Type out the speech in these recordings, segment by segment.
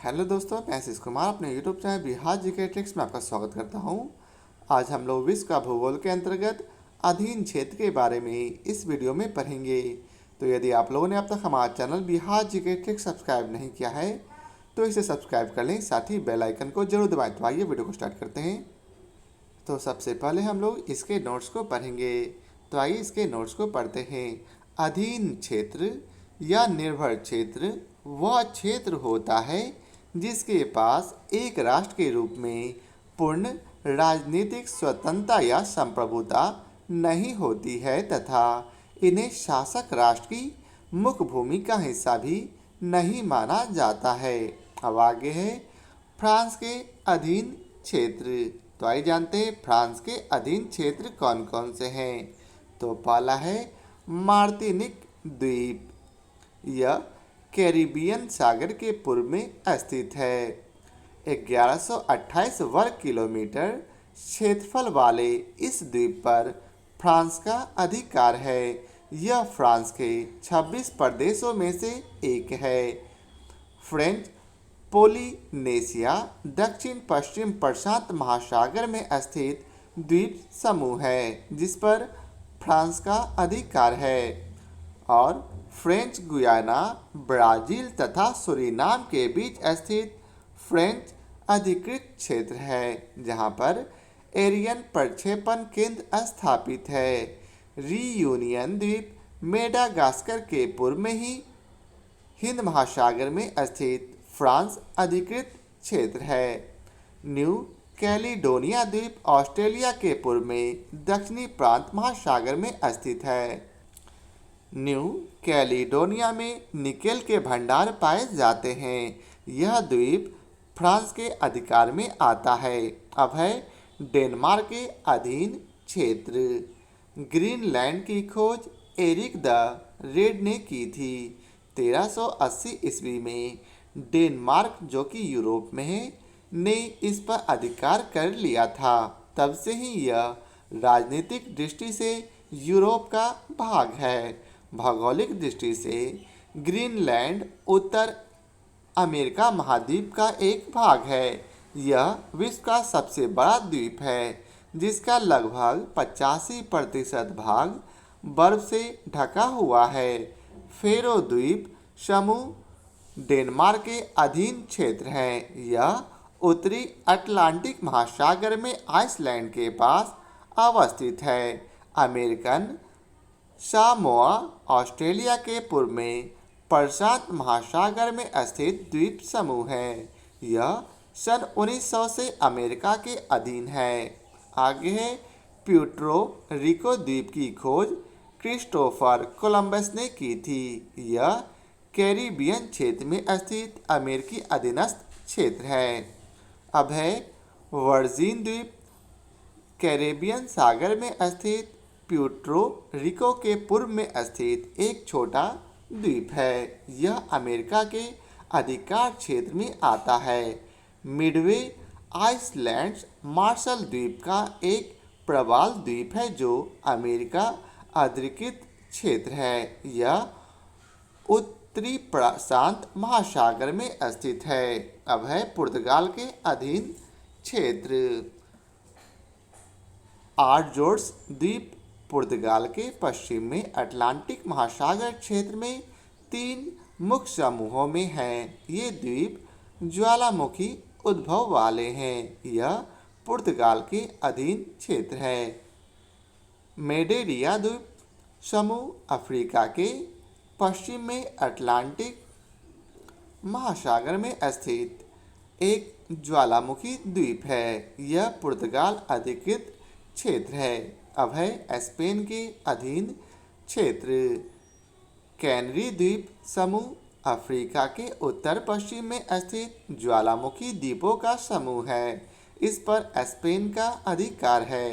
Hello दोस्तों, मैं आशीष कुमार अपने YouTube channel Bihar GK tricks में आपका स्वागत करता हूं। आज हम लोग विश्व का भूगोल के अंतर्गत अधीन क्षेत्र के बारे में इस वीडियो में पढ़ेंगे। तो यदि आप लोगों ने अब तक हमारा channel Bihar GK tricks subscribe नहीं किया है तो इसे सब्सक्राइब कर लें, साथ ही बेल आइकन को जरूर दबाएं। तो आइए वीडियो को स्टार्ट करते हैं। तो सबसे पहले हम लोग इसके नोट्स को पढ़ेंगे। तो आइए इसके नोट्स को पढ़ते हैं। अधीन क्षेत्र या निर्भर क्षेत्र वह क्षेत्र होता है जिसके पास एक राष्ट्र के रूप में पूर्ण राजनीतिक स्वतंत्रता या संप्रभुता नहीं होती है तथा इन्हें शासक राष्ट्र की मुख्य भूमि का हिस्सा भी नहीं माना जाता है। अब आगे है फ्रांस के अधीन क्षेत्र। तो आइए जानते हैं फ्रांस के अधीन क्षेत्र कौन कौन से हैं। तो पहला है मार्टिनिक द्वीप। यह कैरिबियन सागर के पूर्व में स्थित है। 1128 वर्ग किलोमीटर क्षेत्रफल वाले इस द्वीप पर फ्रांस का अधिकार है। यह फ्रांस के 26 प्रदेशों में से एक है। फ्रेंच पोलिनेशिया दक्षिण पश्चिम प्रशांत महासागर में स्थित द्वीप समूह है जिस पर फ्रांस का अधिकार है। और फ्रेंच गुयाना ब्राज़ील तथा सूरीनाम के बीच स्थित फ्रेंच अधिकृत क्षेत्र है जहां पर एरियन प्रक्षेपण केंद्र स्थापित है। रीयूनियन द्वीप मेडागास्कर के पूर्व में ही हिंद महासागर में स्थित फ्रांस अधिकृत क्षेत्र है। न्यू कैलिडोनिया द्वीप ऑस्ट्रेलिया के पूर्व में दक्षिणी प्रांत महासागर में स्थित है। न्यू कैलिडोनिया में निकेल के भंडार पाए जाते हैं। यह द्वीप फ्रांस के अधिकार में आता है। अब है डेनमार्क के अधीन क्षेत्र। ग्रीनलैंड की खोज एरिक द रेड ने की थी। 1380 ईस्वी में डेनमार्क, जो कि यूरोप में है, ने इस पर अधिकार कर लिया था। तब से ही यह राजनीतिक दृष्टि से यूरोप का भाग है। भौगोलिक दृष्टि से ग्रीनलैंड उत्तर अमेरिका महाद्वीप का एक भाग है। यह विश्व का सबसे बड़ा द्वीप है जिसका लगभग 85% भाग बर्फ से ढका हुआ है। फेरो द्वीप समूह डेनमार्क के अधीन क्षेत्र है। यह उत्तरी अटलांटिक महासागर में आइसलैंड के पास अवस्थित है। अमेरिकन सामोआ ऑस्ट्रेलिया के पूर्व में प्रशांत महासागर में स्थित द्वीप समूह है। यह सन 1900 से अमेरिका के अधीन है। आगे है प्यूर्टो रिको द्वीप की खोज क्रिस्टोफर कोलंबस ने की थी। यह कैरिबियन क्षेत्र में स्थित अमेरिकी अधीनस्थ क्षेत्र है। अब है वर्जिन द्वीप। कैरेबियन सागर में स्थित प्यूर्टो रिको के पूर्व में स्थित एक छोटा द्वीप है। यह अमेरिका के अधिकार क्षेत्र में आता है। मिडवे आइसलैंड्स मार्शल द्वीप का एक प्रवाल द्वीप है जो अमेरिका अधिकृत क्षेत्र है। यह उत्तरी प्रशांत महासागर में स्थित है। अब है पुर्तगाल के अधीन क्षेत्र। आजोर्स द्वीप पुर्तगाल के पश्चिम में अटलांटिक महासागर क्षेत्र में 3 मुख्य समूहों में हैं। ये द्वीप ज्वालामुखी उद्भव वाले हैं। यह पुर्तगाल के अधीन क्षेत्र है। मेडेरिया द्वीप समूह अफ्रीका के पश्चिम में अटलांटिक महासागर में स्थित एक ज्वालामुखी द्वीप है। यह पुर्तगाल अधिकृत क्षेत्र है। अब है स्पेन के अधीन क्षेत्र। कैनरी द्वीप समूह अफ्रीका के उत्तर पश्चिम में स्थित ज्वालामुखी द्वीपों का समूह है। इस पर स्पेन का अधिकार है।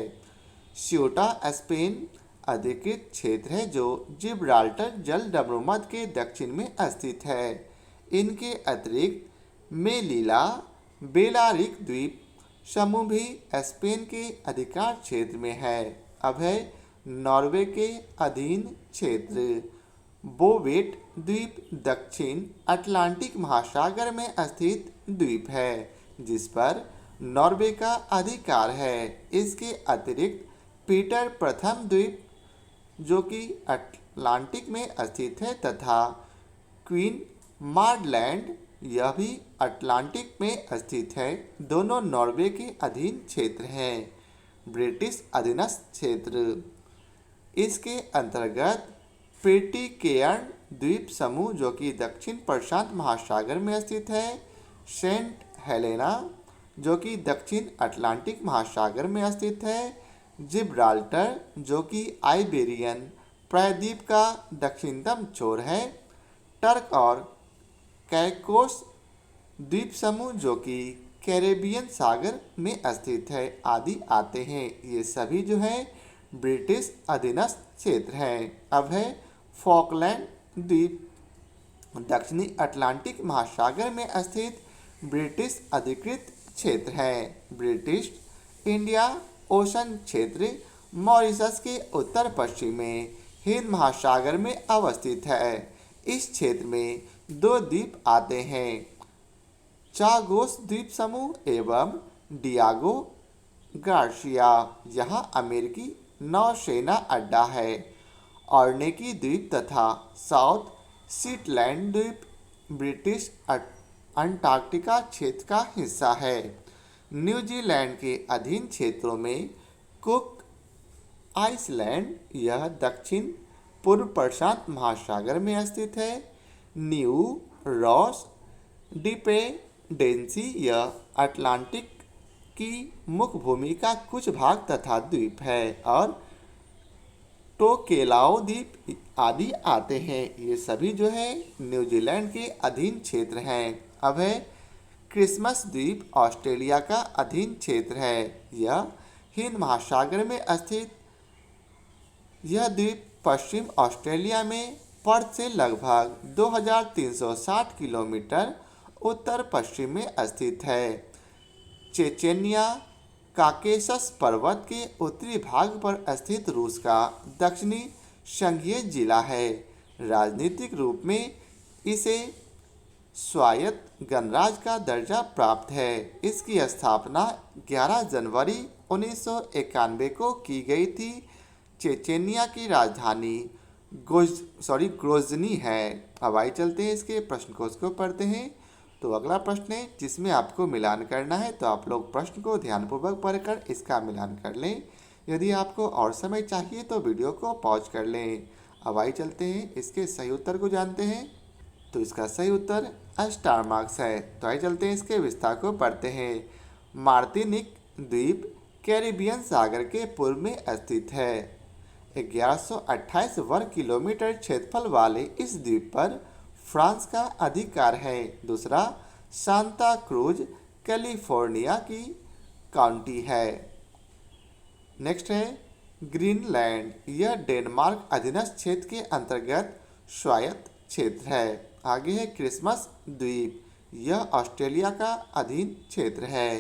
स्यूटा स्पेन अधिकृत क्षेत्र है जो जिब्राल्टर जलमर्द के दक्षिण में स्थित है। इनके अतिरिक्त मेलिला बेलारिक द्वीप समूह भी स्पेन के अधिकार क्षेत्र में है। अब है नॉर्वे के अधीन क्षेत्र। बोवेट द्वीप दक्षिण अटलांटिक महासागर में स्थित द्वीप है जिस पर नॉर्वे का अधिकार है। इसके अतिरिक्त पीटर प्रथम द्वीप जो कि अटलांटिक में स्थित है तथा क्वीन मार्ड लैंड यह भी अटलांटिक में स्थित है, दोनों नॉर्वे के अधीन क्षेत्र हैं। ब्रिटिश अधीनस्थ क्षेत्र, इसके अंतर्गत पिटिकेर्न द्वीप समूह जो कि दक्षिण प्रशांत महासागर में स्थित है, सेंट हेलेना जो कि दक्षिण अटलांटिक महासागर में स्थित है, जिब्राल्टर जो कि आइबेरियन प्रायद्वीप का दक्षिणतम छोर है, टर्क और कैकोस द्वीप समूह जो कि कैरेबियन सागर में स्थित है आदि आते हैं। ये सभी जो है ब्रिटिश अधीनस्थ क्षेत्र हैं। अब है फॉकलैंड द्वीप, दक्षिणी अटलांटिक महासागर में स्थित ब्रिटिश अधिकृत क्षेत्र है। ब्रिटिश इंडिया ओशन क्षेत्र मॉरिशस के उत्तर पश्चिम में हिंद महासागर में अवस्थित है। इस क्षेत्र में दो द्वीप आते हैं, चागोस द्वीप समूह एवं डियागो गार्सिया, यहाँ अमेरिकी नौसेना अड्डा है। ऑर्नेकी द्वीप तथा साउथ शीटलैंड द्वीप ब्रिटिश अंटार्कटिका क्षेत्र का हिस्सा है। न्यूजीलैंड के अधीन क्षेत्रों में कुक आइसलैंड यह दक्षिण पूर्व प्रशांत महासागर में स्थित है। न्यू रॉस डिपेंडेंसी यह अटलांटिक की मुख्य भूमि का कुछ भाग तथा द्वीप है और टोकेलाओ द्वीप आदि आते हैं। ये सभी जो है न्यूजीलैंड के अधीन क्षेत्र हैं। अब है क्रिसमस द्वीप ऑस्ट्रेलिया का अधीन क्षेत्र है। यह हिंद महासागर में स्थित यह द्वीप पश्चिम ऑस्ट्रेलिया में पर्थ से लगभग 2360 किलोमीटर उत्तर पश्चिम में स्थित है। चेचेनिया काकेशस पर्वत के उत्तरी भाग पर स्थित रूस का दक्षिणी संघीय जिला है। राजनीतिक रूप में इसे स्वायत्त गणराज्य का दर्जा प्राप्त है। इसकी स्थापना 11 जनवरी 1991 को की गई थी। चेचेनिया की राजधानी ग्रोजनी है। अब आइए चलते हैं इसके प्रश्न कोश को पढ़ते हैं। तो अगला प्रश्न है जिसमें आपको मिलान करना है, तो आप लोग प्रश्न को ध्यानपूर्वक पढ़कर इसका मिलान कर लें। यदि आपको और समय चाहिए तो वीडियो को पॉज कर लें। अब आइए चलते हैं इसके सही उत्तर को जानते हैं। तो इसका सही उत्तर स्टार मार्क्स है। तो आइए चलते हैं इसके विस्तार को पढ़ते हैं। मार्टिनिक द्वीप कैरिबियन सागर के पूर्व में स्थित है। 1128 वर्ग किलोमीटर क्षेत्रफल वाले इस द्वीप पर फ्रांस का अधिकार है। दूसरा, सांता क्रूज कैलिफोर्निया की काउंटी है। नेक्स्ट है ग्रीनलैंड, यह डेनमार्क अधीनस्थ क्षेत्र के अंतर्गत स्वायत्त क्षेत्र है। आगे है क्रिसमस द्वीप, यह ऑस्ट्रेलिया का अधीन क्षेत्र है।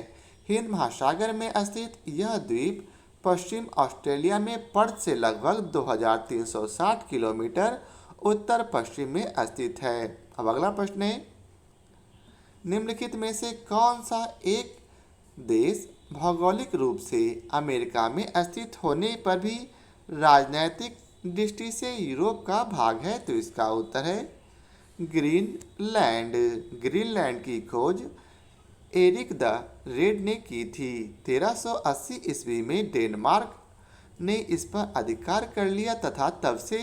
हिंद महासागर में स्थित यह द्वीप पश्चिम ऑस्ट्रेलिया में पर्थ से लगभग 2360 किलोमीटर उत्तर पश्चिम में स्थित है। अब अगला प्रश्न है, निम्नलिखित में से कौन सा एक देश भौगोलिक रूप से अमेरिका में स्थित होने पर भी राजनैतिक दृष्टि से यूरोप का भाग है? तो इसका उत्तर है ग्रीनलैंड। ग्रीनलैंड की खोज एरिक द रेड ने की थी। 1380 ईस्वी में डेनमार्क ने इस पर अधिकार कर लिया तथा तब से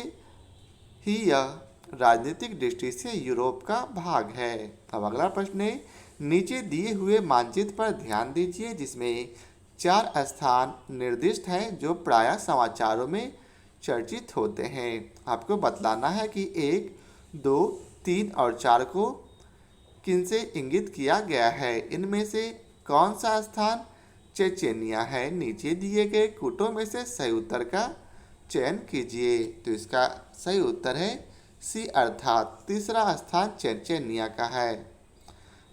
ही यह राजनीतिक दृष्टि से यूरोप का भाग है। अब अगला प्रश्न है, नीचे दिए हुए मानचित्र पर ध्यान दीजिए जिसमें 4 स्थान निर्दिष्ट हैं जो प्रायः समाचारों में चर्चित होते हैं। आपको बतलाना है कि 1, 2, 3 और 4 को किनसे इंगित किया गया है। इनमें से कौन सा स्थान चेचेनिया है? नीचे दिए गए कूटों में से सही उत्तर का चयन कीजिए। तो इसका सही उत्तर है सी, अर्थात तीसरा स्थान चेचेनिया का है।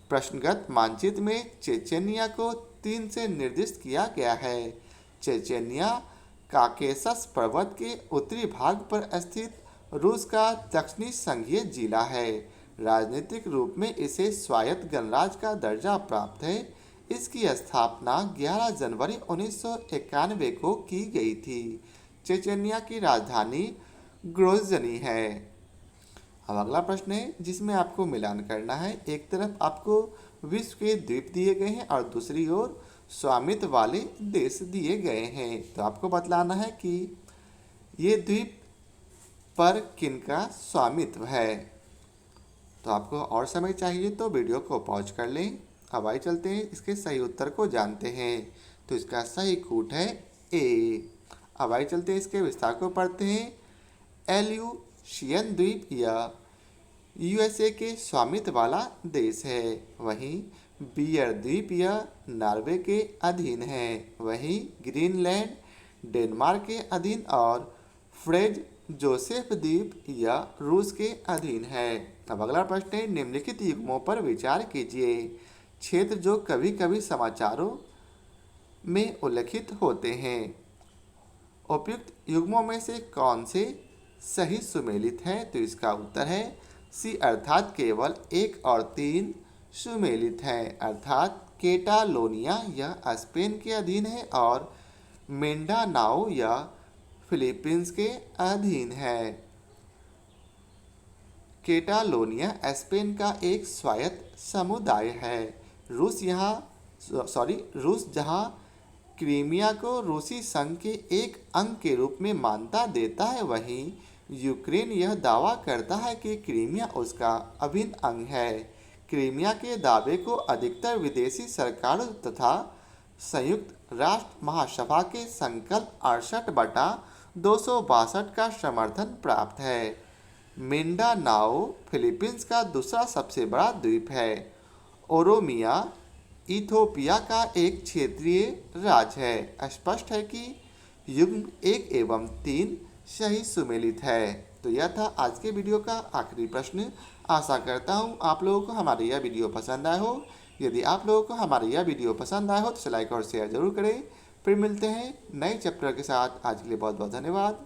प्रश्नगत मानचित्र में चेचेनिया को 3 से निर्दिष्ट किया गया है। चेचेनिया काकेशस पर्वत के उत्तरी भाग पर स्थित रूस का दक्षिणी संघीय जिला है। राजनीतिक रूप में इसे स्वायत्त गणराज्य का दर्जा प्राप्त है। इसकी स्थापना 11 जनवरी 1991 को की गई थी। चेचन्या की राजधानी ग्रोजनी है। अब अगला प्रश्न है जिसमें आपको मिलान करना है। एक तरफ आपको विश्व के द्वीप दिए गए हैं और दूसरी ओर स्वामित्व वाले देश दिए गए हैं। तो आपको बतलाना है कि ये द्वीप पर किनका स्वामित्व है। तो आपको और समय चाहिए तो वीडियो को पॉज कर लें। अब आइए चलते हैं इसके सही उत्तर को जानते हैं। तो इसका सही कूट है ए। अब आइए चलते हैं इसके विस्तार को पढ़ते हैं। एल्यूशियन द्वीप यह यूएसए के स्वामित्व वाला देश है। वहीं बियर द्वीप यह नॉर्वे के अधीन है। वहीं ग्रीनलैंड डेनमार्क के अधीन और फ्रेज जोसेफ द्वीप यह रूस के अधीन है। अब अगला प्रश्न है निम्नलिखित युग्मों पर विचार कीजिए। क्षेत्र जो कभी कभी समाचारों में उल्लिखित होते हैं। उपयुक्त युग्मों में से कौन से सही सुमेलित है। तो इसका उत्तर है सी अर्थात केवल 1 और 3 सुमेलित है। अर्थात केटालोनिया यह स्पेन के अधीन है और मिंडानाओ यह फिलीपींस के अधीन है। केटालोनिया स्पेन का एक स्वायत्त समुदाय है। रूस जहां क्रीमिया को रूसी संघ के एक अंग के रूप में मान्यता देता है, वहीं यूक्रेन यह दावा करता है कि क्रीमिया उसका अभिन्न अंग है। क्रीमिया के दावे को अधिकतर विदेशी सरकारों तथा संयुक्त राष्ट्र महासभा के संकल्प 68/262 का समर्थन प्राप्त है। मिंडानाओ फिलीपींस का दूसरा सबसे बड़ा द्वीप है। ओरोमिया इथोपिया का एक क्षेत्रीय राज्य है। स्पष्ट है कि युग्म 1 एवं 3 सही सुमेलित है। तो यह था आज के वीडियो का आखिरी प्रश्न। आशा करता हूँ आप लोगों को हमारी यह वीडियो पसंद आया हो। यदि आप लोगों को हमारी यह वीडियो पसंद आया हो तो लाइक और शेयर जरूर करें। फिर मिलते हैं नए चैप्टर के साथ। आज के लिए बहुत बहुत धन्यवाद।